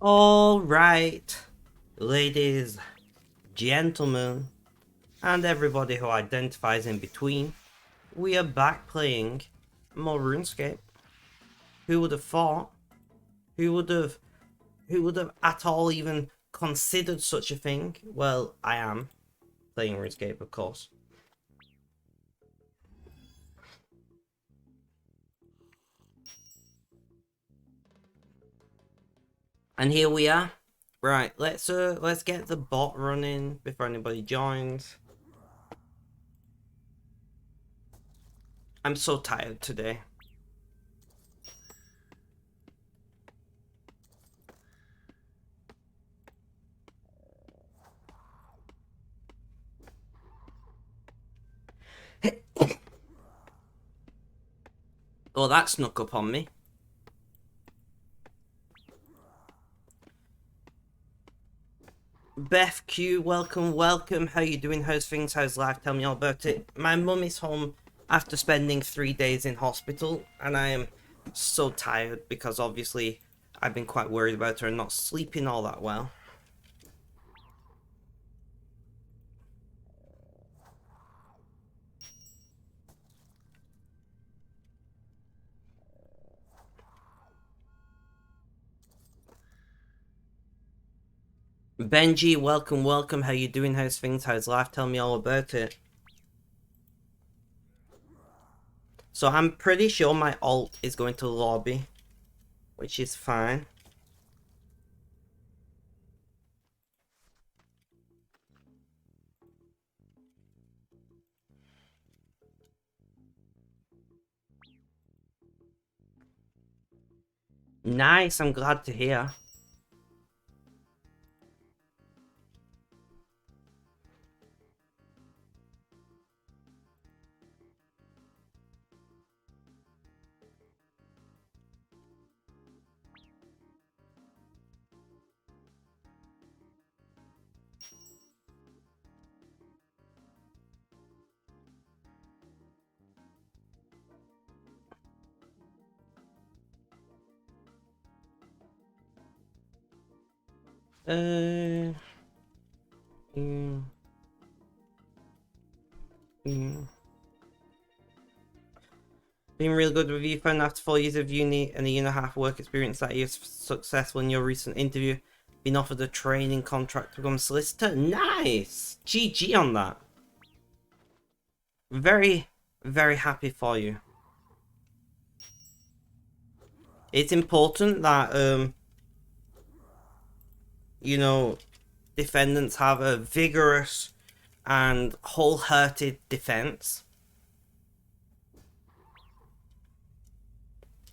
All right, ladies, gentlemen, and everybody who identifies in between, we are back playing more RuneScape. Who would have thought? Who would have? Who would have at all even considered such a thing? Well, I am playing RuneScape, of course. And here we are. Right, let's get the bot running before anybody joins. I'm so tired today. Oh, that snuck up on me. Beth Q, welcome. How you doing? How's things? How's life? Tell me all about it. My mum is home after spending 3 days in hospital, and I am so tired because obviously I've been quite worried about her not sleeping all that well. Benji, welcome. How you doing? How's things? How's life? Tell me all about it. So I'm pretty sure my alt is going to lobby, which is fine. Nice, I'm glad to hear. Uh, mm, mm. Been real good with you, found after 4 years of uni and a year and a half work experience that you're successful in your recent interview. Been offered a training contract to become a solicitor. Nice! GG on that. Very, very happy for you. It's important that, you know, defendants have a vigorous and wholehearted defense.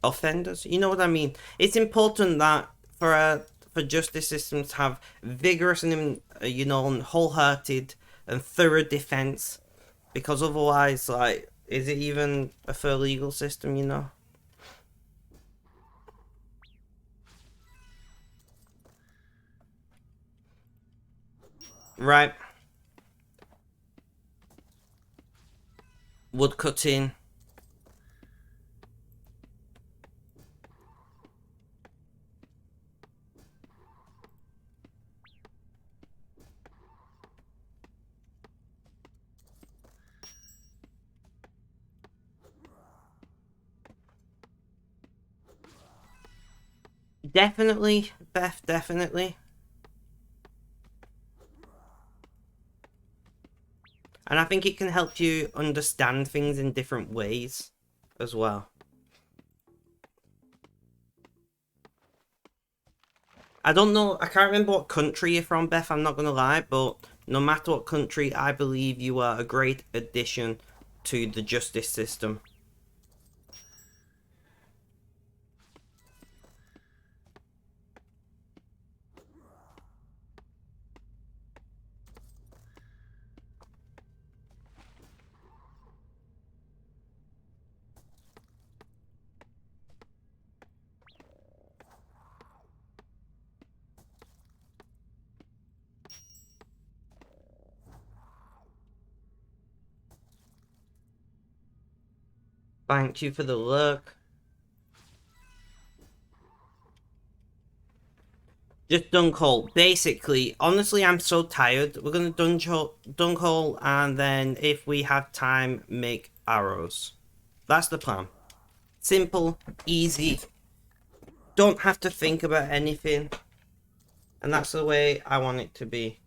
Offenders, you know what I mean? It's important that for justice systems to have vigorous and wholehearted and thorough defense, because otherwise, like, is it even a fair legal system? You know? Right? Woodcutting. Definitely, Beth. Definitely. And I think it can help you understand things in different ways as well. I don't know, I can't remember what country you're from, Beth, I'm not going to lie, but no matter what country, I believe you are a great addition to the justice system. Thank you for the look. Just dunk hole. Basically, honestly, I'm so tired. We're gonna dunk hole, and then if we have time, make arrows. That's the plan. Simple, easy. Don't have to think about anything. And that's the way I want it to be.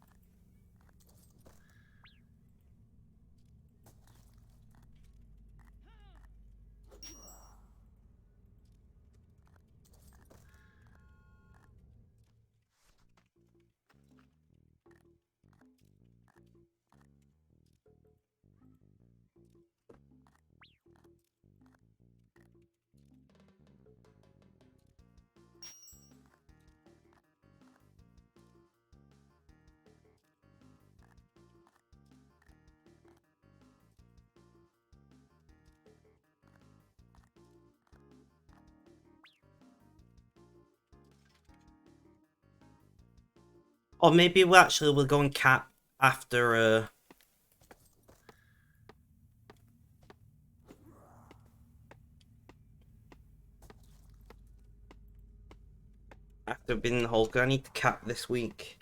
Or maybe we'll go and cap after after being in the hole, 'cause I need to cap this week.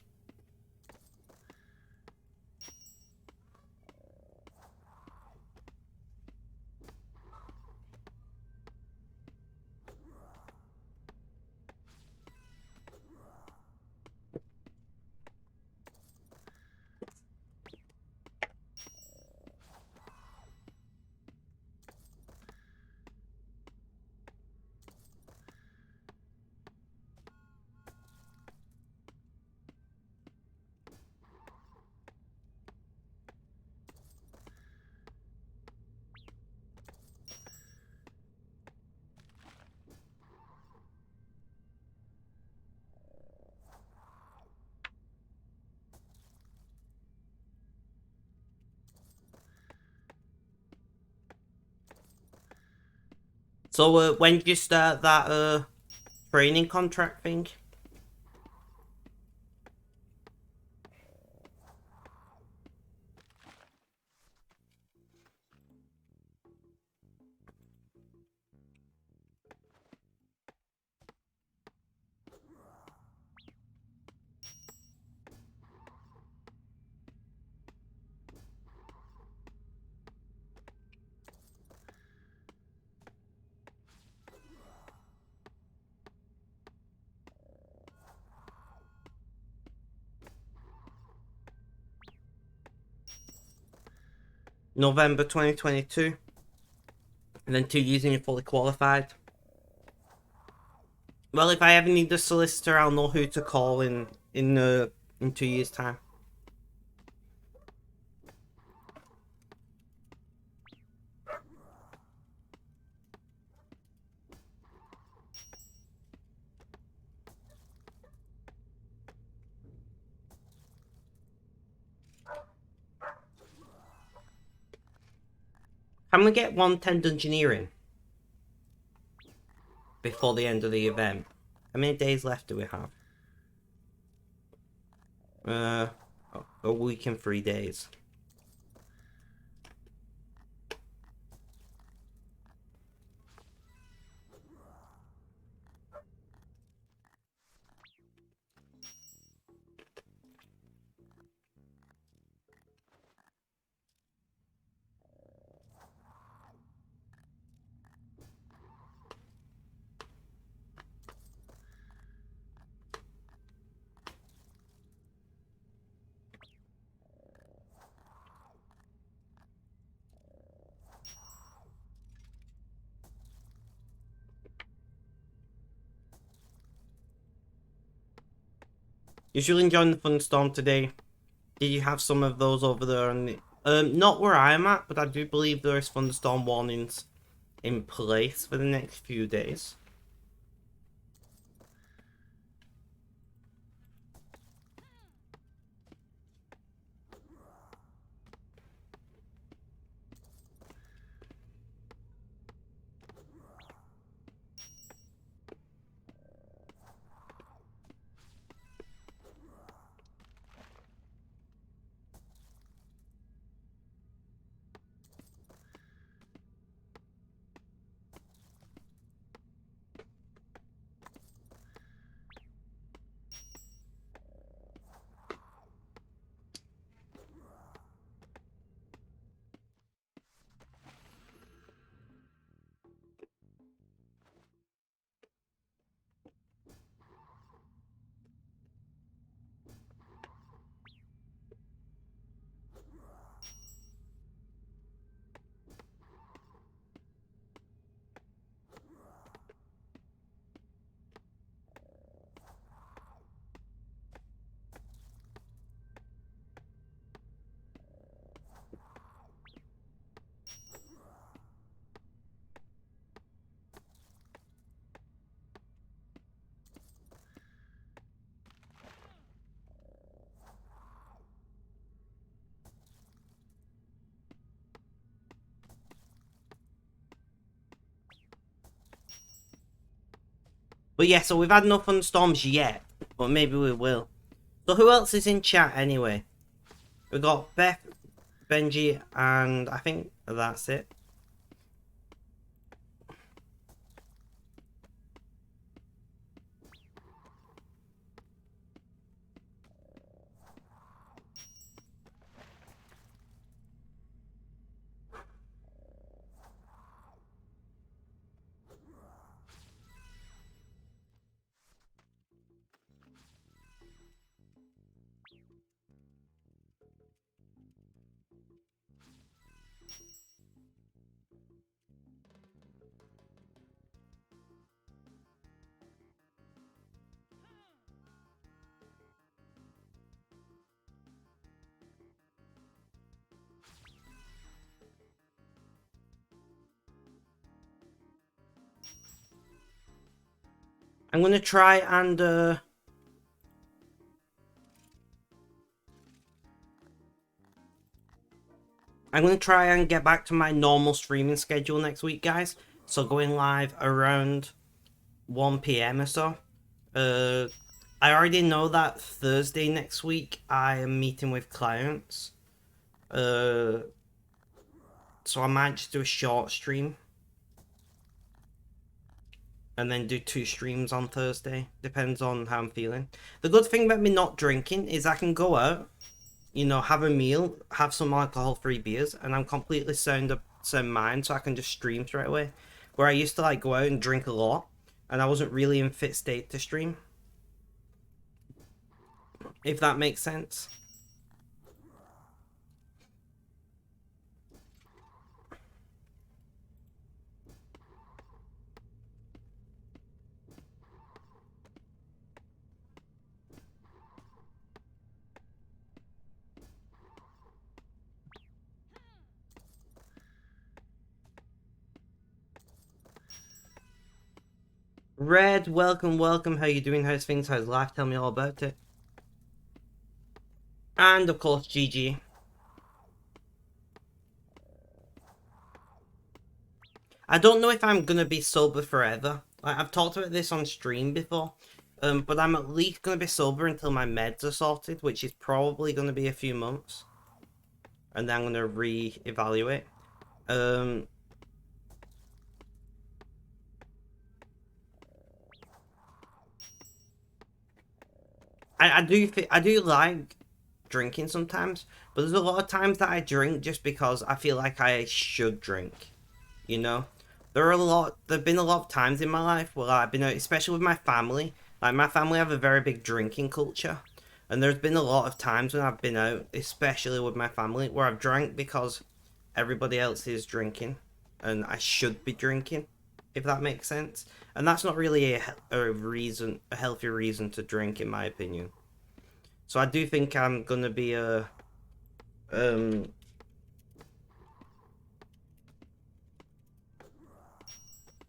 So when did you start that training contract thing? November 2022. And then 2 years and you're fully qualified. Well, if I ever need a solicitor, I'll know who to call in 2 years' time. Can we get 110 engineering before the end of the event? How many days left do we have? A week and 3 days. Usually enjoying the thunderstorm today. Did you have some of those over there? Not where I'm at, but I do believe there is thunderstorm warnings in place for the next few days. But yeah, so we've had no thunderstorms yet, but maybe we will. So who else is in chat anyway? We've got Beth, Benji, and I think that's it. I'm gonna try and get back to my normal streaming schedule next week, guys. So going live around 1 p.m. or so. I already know that Thursday next week I am meeting with clients. So I might just do a short stream. And then do 2 streams on Thursday. Depends on how I'm feeling. The good thing about me not drinking is I can go out, you know, have a meal, have some alcohol-free beers, and I'm completely sound mind, so I can just stream straight away. Where I used to like go out and drink a lot, and I wasn't really in fit state to stream. If that makes sense. Red, welcome, welcome. How you doing? How's things? How's life? Tell me all about it. And of course, GG. I don't know if I'm gonna be sober forever. Like, I've talked about this on stream before, but I'm at least gonna be sober until my meds are sorted, which is probably gonna be a few months, and then I'm gonna re-evaluate. I do like drinking sometimes, but there's a lot of times that I drink just because I feel like I should drink. You know, there've been a lot of times in my life where I've been out, especially with my family. Like, my family have a very big drinking culture, and there's been a lot of times when I've been out, especially with my family, where I've drank because everybody else is drinking and I should be drinking, if that makes sense. And that's not really a healthy reason to drink, in my opinion. So I do think I'm gonna be um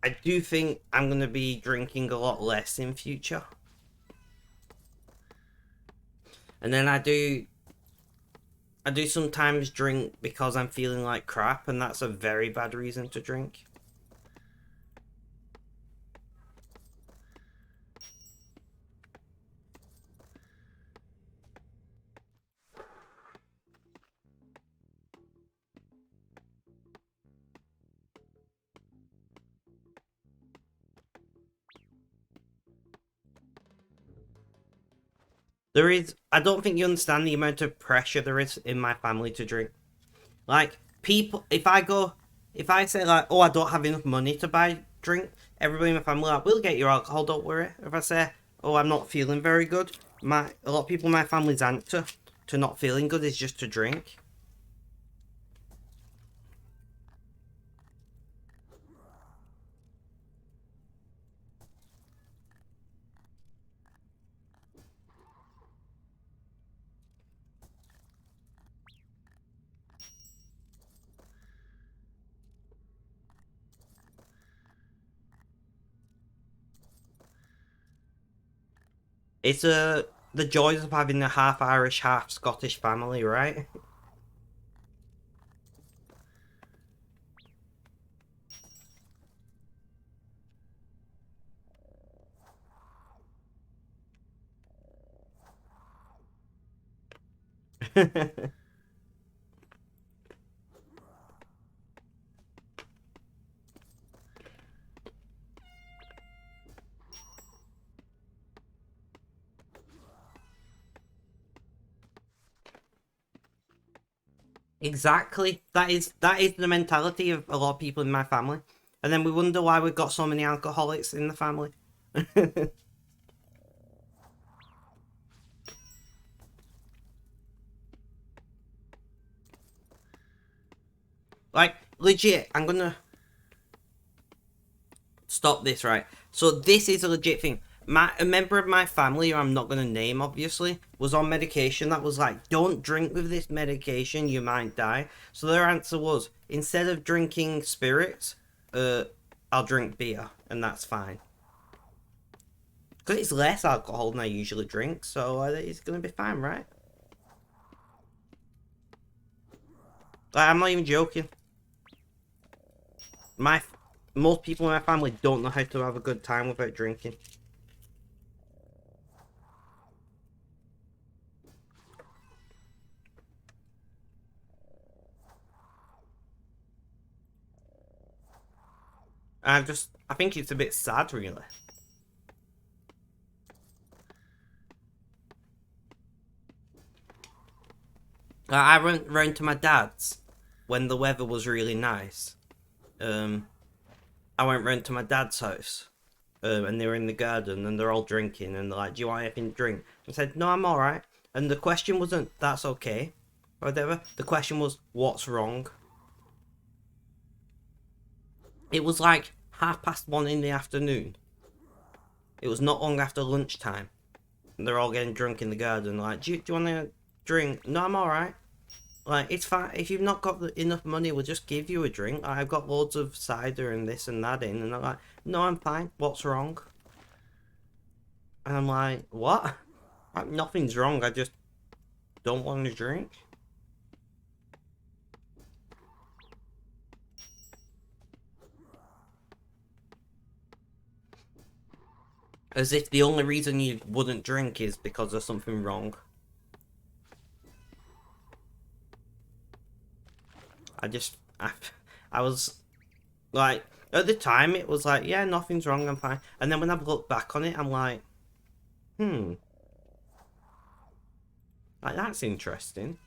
I do think I'm gonna be drinking a lot less in future. And then I do sometimes drink because I'm feeling like crap, and that's a very bad reason to drink. I don't think you understand the amount of pressure there is in my family to drink. Like, people, if I say like, oh, I don't have enough money to buy drink, everybody in my family like, we'll get you alcohol, don't worry. If I say, oh, I'm not feeling very good, a lot of people in my family's answer to not feeling good is just to drink. It's the joys of having a half Irish, half Scottish family, right? Exactly. That is the mentality of a lot of people in my family. And then we wonder why we've got so many alcoholics in the family. Like, legit, I'm gonna stop this, right? So this is a legit thing. A member of my family, who I'm not gonna name, obviously, was on medication that was like, don't drink with this medication, you might die. So their answer was, instead of drinking spirits, I'll drink beer, and that's fine. Because it's less alcohol than I usually drink, so it's gonna be fine, right? Like, I'm not even joking. My Most people in my family don't know how to have a good time without drinking. I think it's a bit sad, really. I went round to my dad's when the weather was really nice. Um, I went round to my dad's house, and they were in the garden, and they're all drinking, and they're like, "Do you want anything to drink?" I said, "No, I'm all right." And the question wasn't, "That's okay," or whatever. The question was, "What's wrong?" It was like 1:30 in the afternoon. It was not long after lunchtime. And they're all getting drunk in the garden. Like, do you want to drink? No, I'm all right. Like, it's fine. If you've not got enough money, we'll just give you a drink. I've got loads of cider and this and that in. And they're like, no, I'm fine. What's wrong? And I'm like, what? Like, nothing's wrong. I just don't want to drink. As if the only reason you wouldn't drink is because there's something wrong. I just, I was like, at the time, it was like, yeah, nothing's wrong. I'm fine. And then when I've looked back on it, I'm like, hmm, like that's interesting.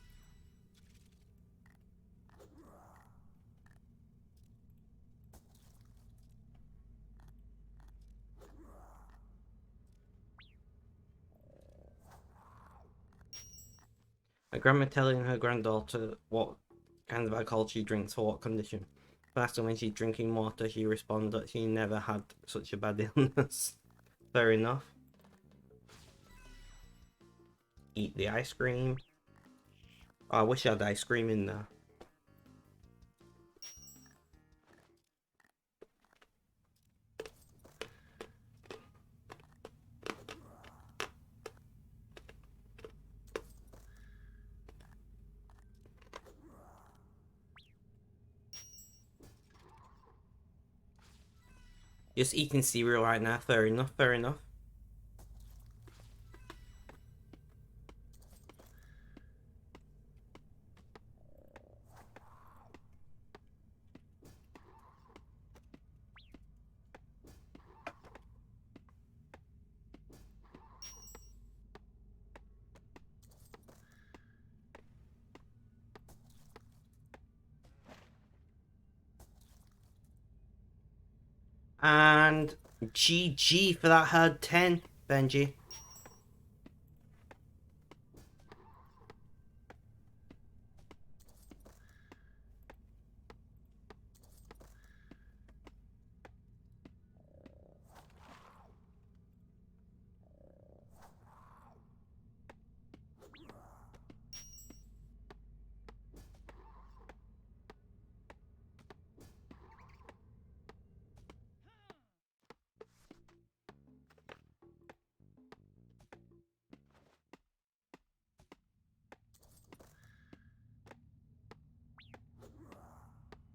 My grandma telling her granddaughter what kind of alcohol she drinks for what condition. Faster when she's drinking water, she responded that she never had such a bad illness. Fair enough. Eat the ice cream. Oh, I wish I had ice cream in there. Just eating cereal right now. Fair enough, fair enough. And GG for that hard 10, Benji.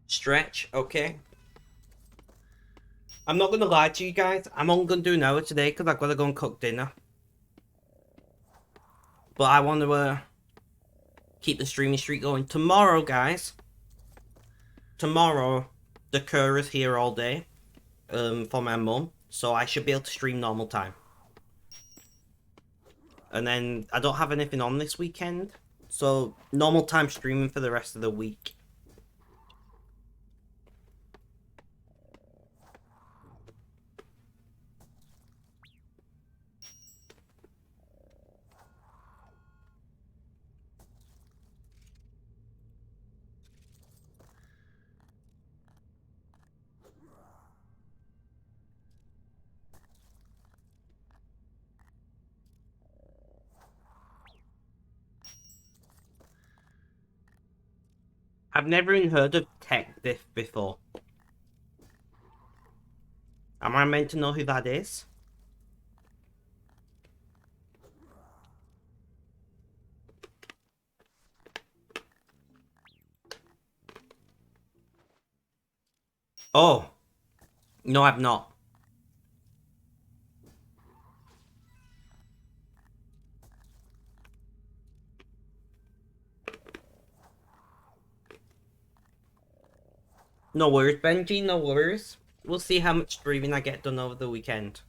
Stretch, okay. I'm not gonna lie to you guys. I'm only gonna do an hour today because I've got to go and cook dinner. But I want to keep the streaming streak going. Tomorrow, guys. Tomorrow, the cur is here all day. For my mum, so I should be able to stream normal time. And then I don't have anything on this weekend, so normal time streaming for the rest of the week. I've never even heard of Tech Diff before. Am I meant to know who that is? Oh, no, I've not. No worries, Benji, no worries. We'll see how much streaming I get done over the weekend.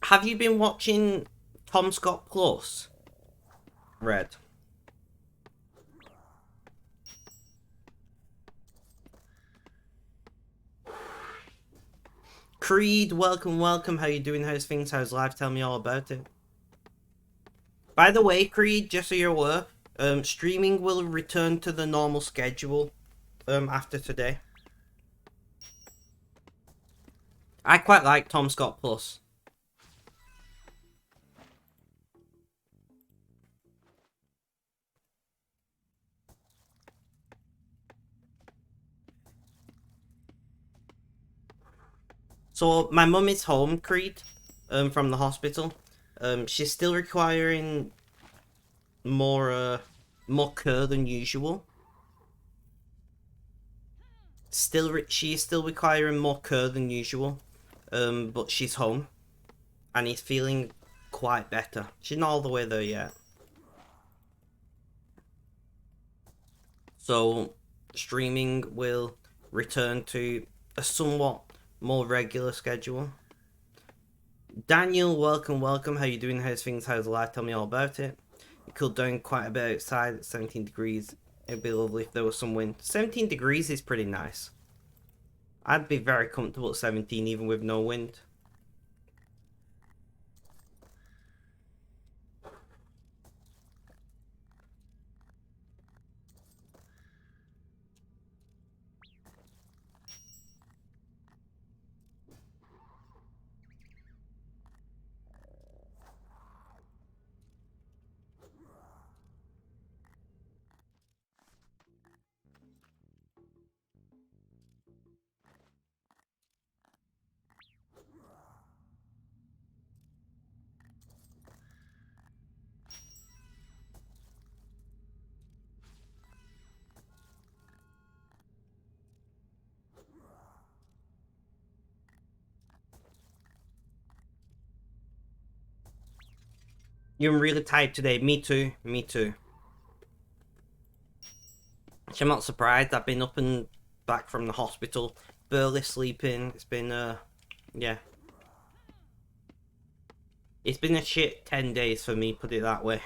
Have you been watching Tom Scott Plus? Red. Creed, welcome, welcome. How you doing? How's things? How's life? Tell me all about it. By the way, Creed, just so you're aware, streaming will return to the normal schedule after today. I quite like Tom Scott Plus. So my mum is home, Creed, from the hospital. She's still requiring more cur than usual. She is still requiring more cur than usual. But she's home, and he's feeling quite better. She's not all the way there yet. So streaming will return to a somewhat more regular schedule. Daniel, welcome, welcome. How you doing? How's things? How's life? Tell me all about it. It cooled down quite a bit outside at 17 degrees. It'd be lovely if there was some wind. 17 degrees is pretty nice. I'd be very comfortable at 17 even with no wind. You're really tired today. Me too. Me too. I'm not surprised. I've been up and back from the hospital, barely sleeping. It's been yeah. It's been a shit 10 days for me, put it that way.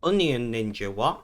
Onion Ninja, what?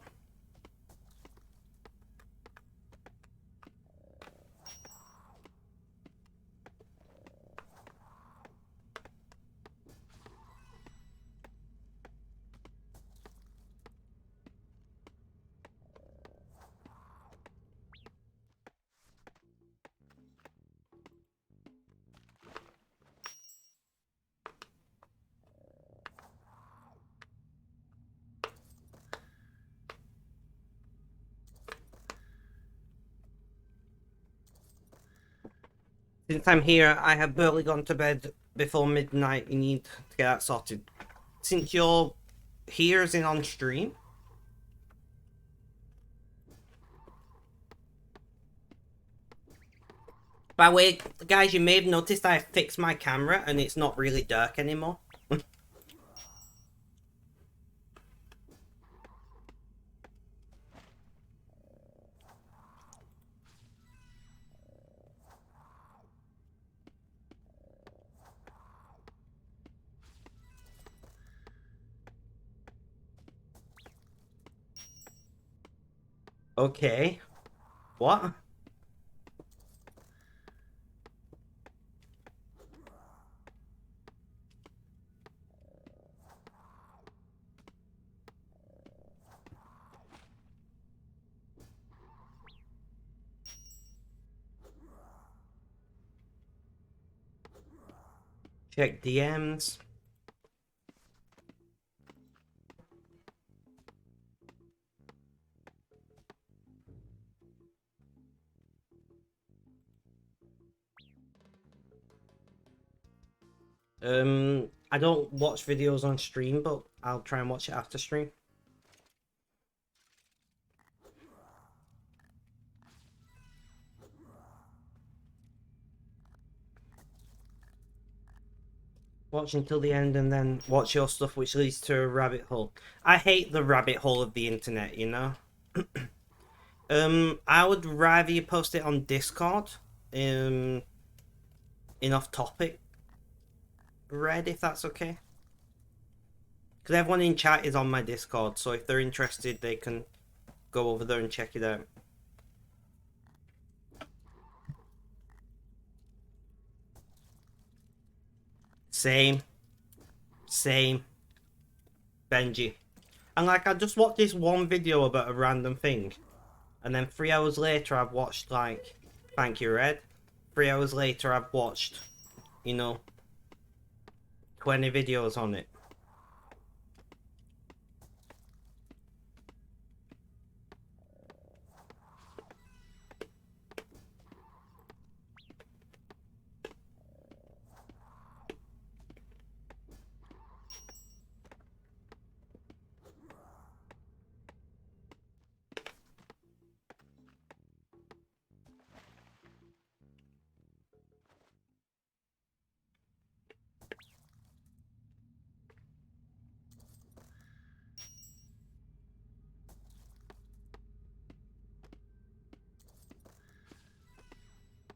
Since I'm here, I have barely gone to bed before midnight. You need to get that sorted. Since you're here as in on stream. By the way, guys, you may have noticed I fixed my camera and it's not really dark anymore. Okay. What? Check DMs. I don't watch videos on stream, but I'll try and watch it after stream. Watch until the end and then watch your stuff, which leads to a rabbit hole. I hate the rabbit hole of the internet, you know? I would rather you post it on Discord. In off topic Red, if that's okay. Because everyone in chat is on my Discord, so if they're interested, they can go over there and check it out. Same. Benji. And like, I just watched this one video about a random thing, and then 3 hours later I've watched, like, thank you, Red. 3 hours later I've watched, you know, 20 videos on it.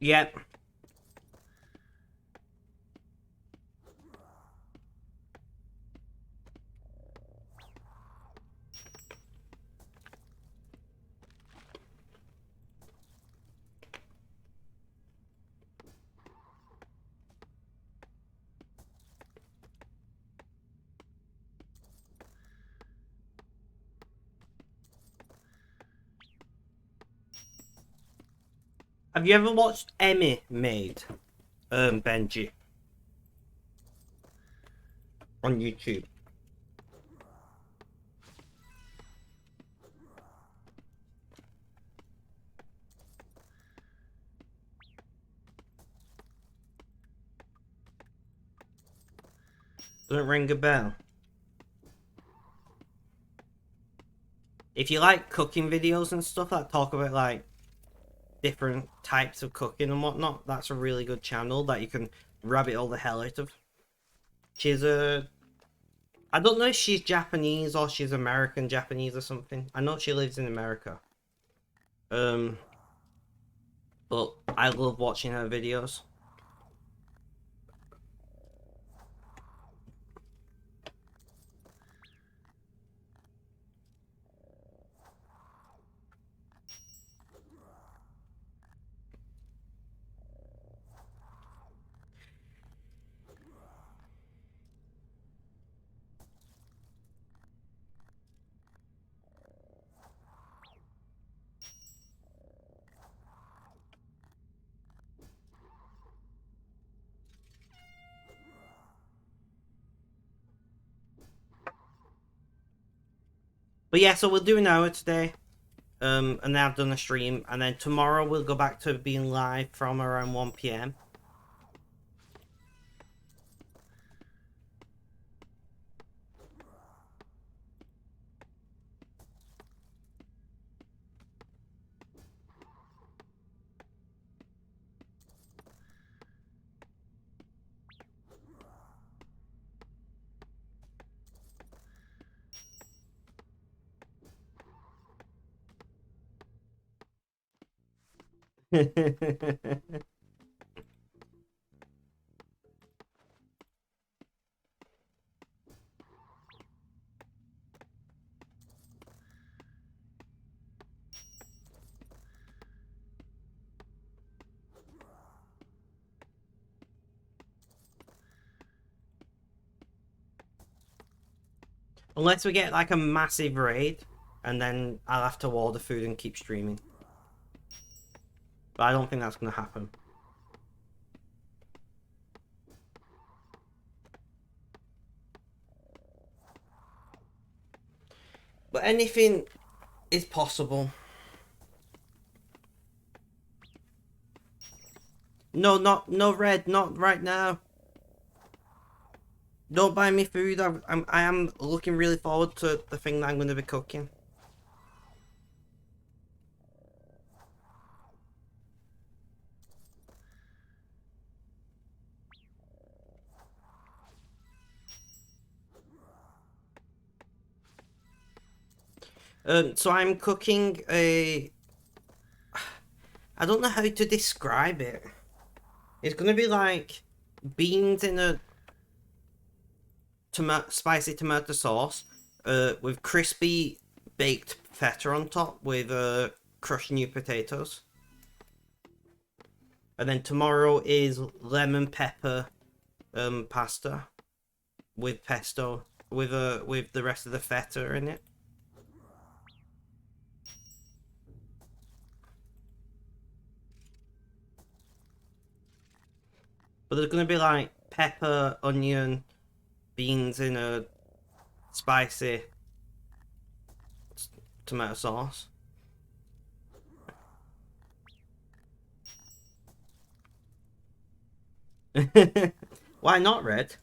Yep. Have you ever watched Emmy Made, Benji? On YouTube. Doesn't ring a bell. If you like cooking videos and stuff that talk about, like, different types of cooking and whatnot, that's a really good channel that you can rabbit all the hell out of. She's I don't know if she's Japanese or she's American Japanese or something. I know she lives in America. But I love watching her videos. But yeah, so we'll do an hour today. And then I've done a stream, and then tomorrow we'll go back to being live from around 1 p.m. Unless we get like a massive raid, and then I'll have to order food and keep streaming. But I don't think that's going to happen. But anything is possible. No red, not right now. Don't buy me food. I am looking really forward to the thing that I'm going to be cooking. So I'm cooking a... I don't know how to describe it. It's going to be like beans in a spicy tomato sauce with crispy baked feta on top with crushed new potatoes. And then tomorrow is lemon pepper pasta with pesto with the rest of the feta in it. But there's gonna be like pepper, onion, beans in a spicy tomato sauce. Why not red?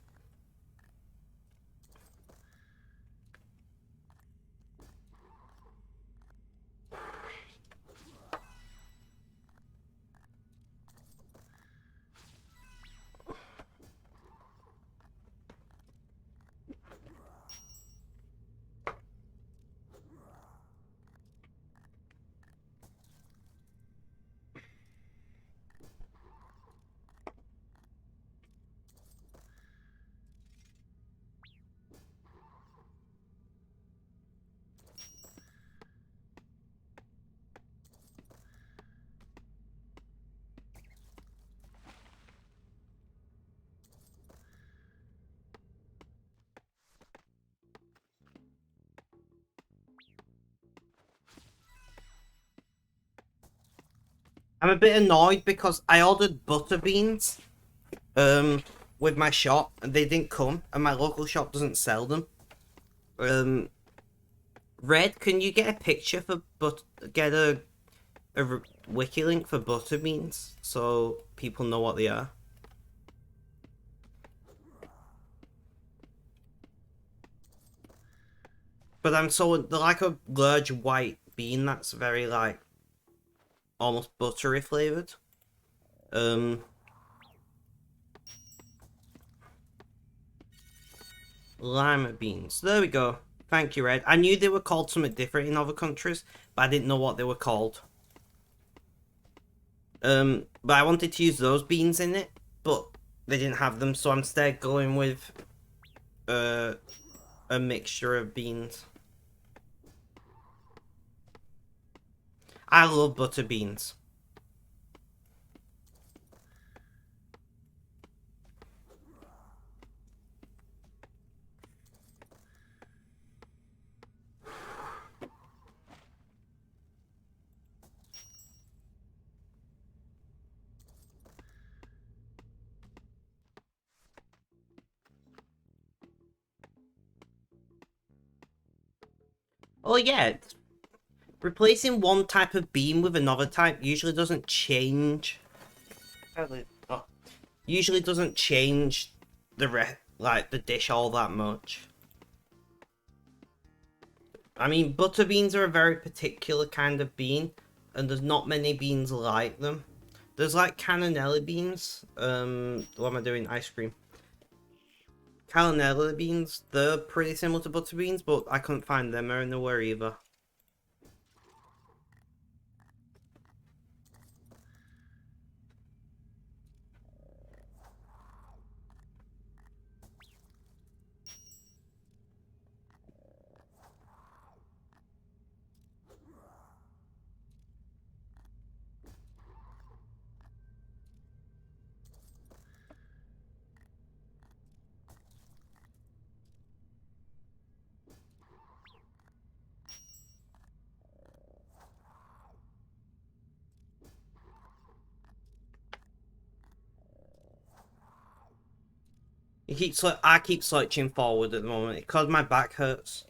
I'm a bit annoyed because I ordered butter beans with my shop and they didn't come and my local shop doesn't sell them. Red, can you get a picture for get a wiki link for butter beans so people know what they are? But they're like a large white bean that's very like almost buttery flavored. Lima beans. There we go. Thank you, Red. I knew they were called something different in other countries, but I didn't know what they were called. But I wanted to use those beans in it, but they didn't have them, so I'm instead going with a mixture of beans. I love butter beans. Oh yeah, replacing one type of bean with another type usually doesn't change. Oh, usually doesn't change the dish all that much. I mean, butter beans are a very particular kind of bean, and there's not many beans like them. There's like cannellini beans. What am I doing? Ice cream. Cannellini beans. They're pretty similar to butter beans, but I couldn't find them anywhere either. I keep searching forward at the moment because my back hurts.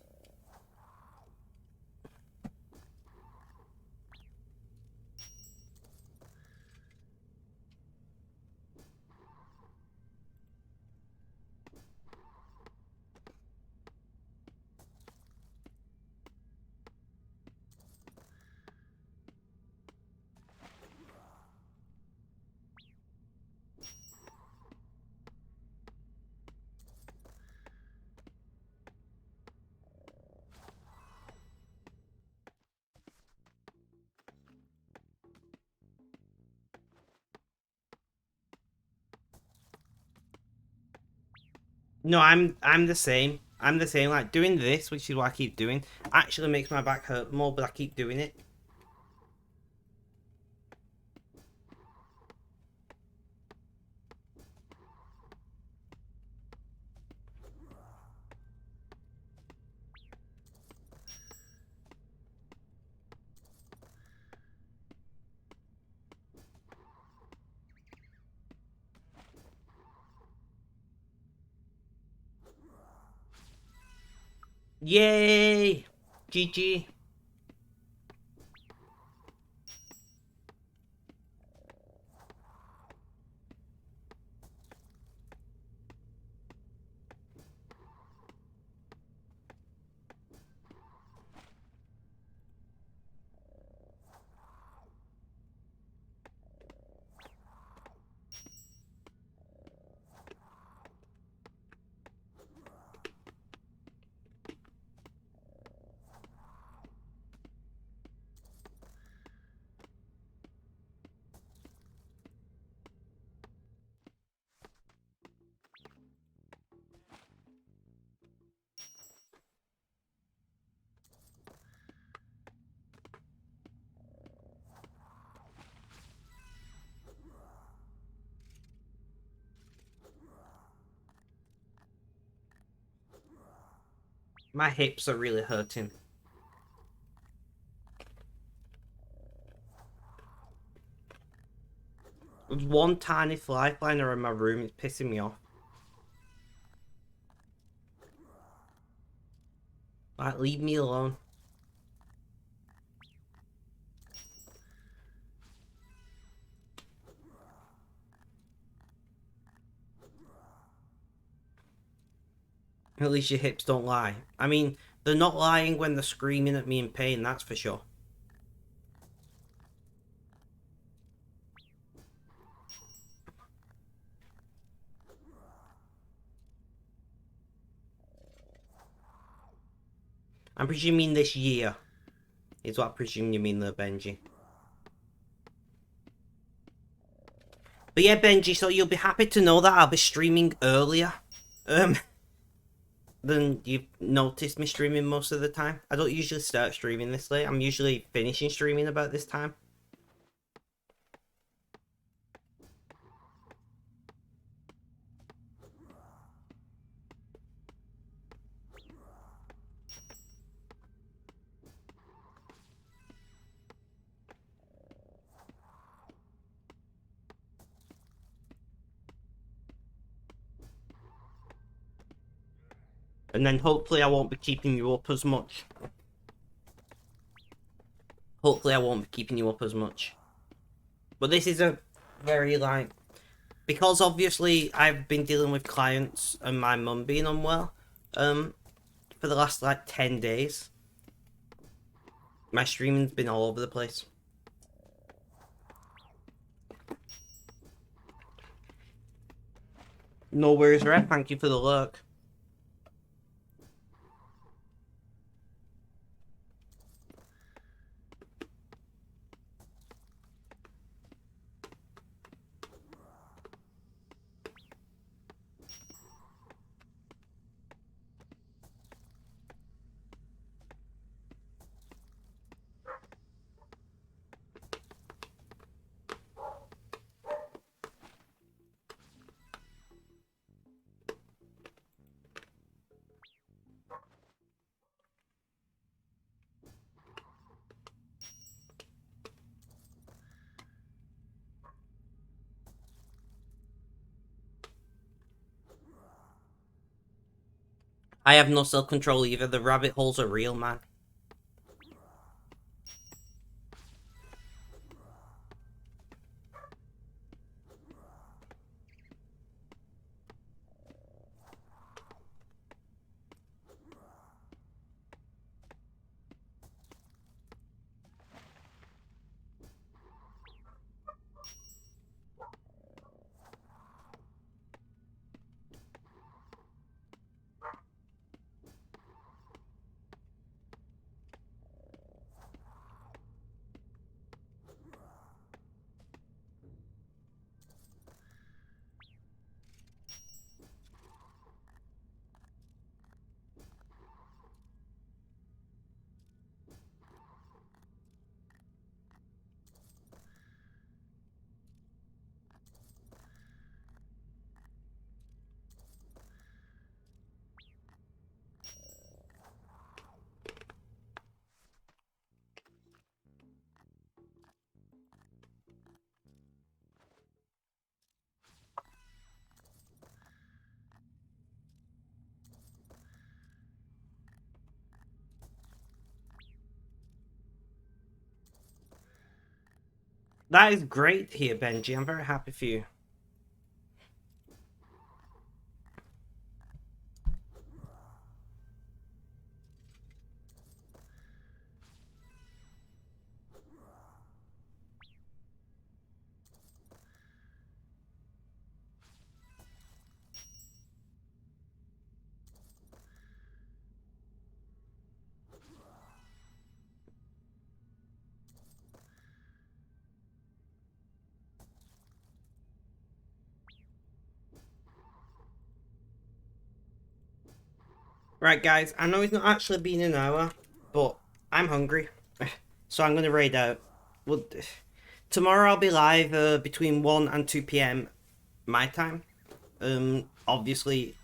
No, I'm the same. I'm the same. Like doing this, which is what I keep doing, actually makes my back hurt more, but I keep doing it. Yay! GG. My hips are really hurting. There's one tiny fly flying around my room. It's pissing me off. Like, leave me alone. At least your hips don't lie. I mean, they're not lying when they're screaming at me in pain, that's for sure. I'm presuming this year is what I presume you mean there, Benji. But yeah, Benji, so you'll be happy to know that I'll be streaming earlier. Than you've noticed me streaming most of the time. I don't usually start streaming this late. I'm usually finishing streaming about this time. And then hopefully I won't be keeping you up as much. Hopefully I won't be keeping you up as much. But this is a very, like... Because obviously I've been dealing with clients and my mum being unwell, for the last, like, 10 days. My streaming's been all over the place. No worries, Red. Thank you for the lurk. I have no self-control either. The rabbit holes are real, man. That is great here, Benji. I'm very happy for you. Right, guys, I know it's not actually been an hour, but I'm hungry, so I'm gonna raid out. Well, tomorrow I'll be live between 1 and 2 p.m. my time. Obviously,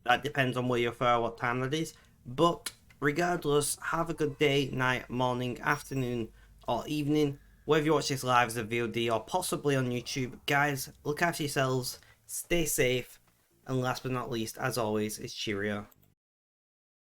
that depends on where you're for, what time that is. But regardless, have a good day, night, morning, afternoon, or evening. Whether you watch this live as a VOD or possibly on YouTube. Guys, look after yourselves, stay safe, and last but not least, as always, it's cheerio.